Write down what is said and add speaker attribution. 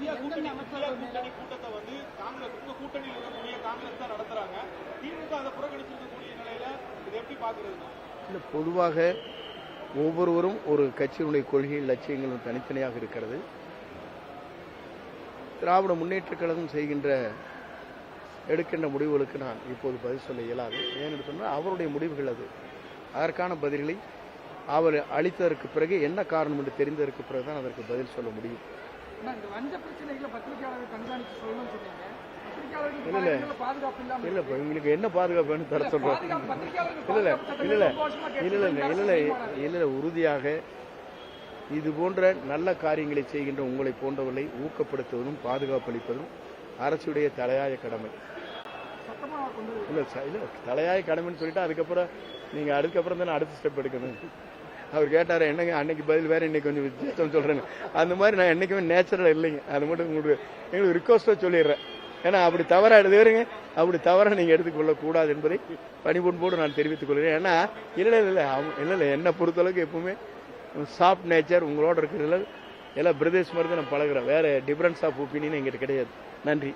Speaker 1: India கூட்டணி கூட்டத்தை வந்து காங்கிரஸ் கூட்டணியில் இருக்கக்கூடிய காங்கிரஸ் தான் நடத்துறாங்க. திமுக அதை புறக்கணிச்சிருக்கக்கூடிய நிலையில இதை எப்படி பாக்குறது?
Speaker 2: பொதுவாக ஒவ்வொருவரும் ஒரு கட்சியினுடைய கொள்கை லட்சியங்களும் தனித்தனியாக இருக்கிறது. திராவிட முன்னேற்ற கழகம் எடுக்கின்ற முடிவுகளுக்கு நான் இப்போது பதில் சொல்ல இயலாது. ஏன்னு சொன்னால் அவருடைய முடிவுகள் அது. அதற்கான பதில்களை அவர் அளித்ததற்கு பிறகு என்ன காரணம் என்று தெரிந்ததற்கு பிறகுதான் அதற்கு பதில் சொல்ல முடியும். இல்ல இவங்களுக்கு என்ன பாதுகாப்பு தர சொல்றோம். இல்ல உறுதியாக இது போன்ற நல்ல காரியங்களை செய்கின்ற உங்களை போன்றவர்களை ஊக்கப்படுத்துவதும் பாதுகாப்பு அளிப்பதும் அரசுடைய தலையாய கடமை. இல்ல தலையாய கடமைன்னு சொல்லிட்டு அதுக்கப்புறம் தானே அடுத்த ஸ்டெப் எடுக்கணும். அவர் கேட்டாரு என்னங்க அன்னைக்கு பதில் வேற, இன்னைக்கு கொஞ்சம் வித்தியாசம் சொல்றேன்னு. அந்த மாதிரி நான் என்னைக்குமே நேச்சுரல் இல்லைங்க. அது மட்டும் எங்களுக்கு ரிக்வஸ்டா சொல்லிடுறேன். ஏன்னா அப்படி தவறா எடுத்துக்கிறீங்க, அப்படி தவறா நீங்க எடுத்துக்கொள்ள கூடாது என்பதை பணிபுண்போடு நான் தெரிவித்துக் கொள்கிறேன். ஏன்னா இல்ல என்னை பொறுத்தளவுக்கு எப்பவுமே சாஃப்ட் நேச்சர் உங்களோட இருக்கிறதுல எல்லாம் பிரதேஷ் மாதிரி தான் நான் பழகிறேன். வேற டிஃபரன்ஸ் ஆஃப் ஒப்பீனியன் எங்கிட்ட கிடையாது. நன்றி.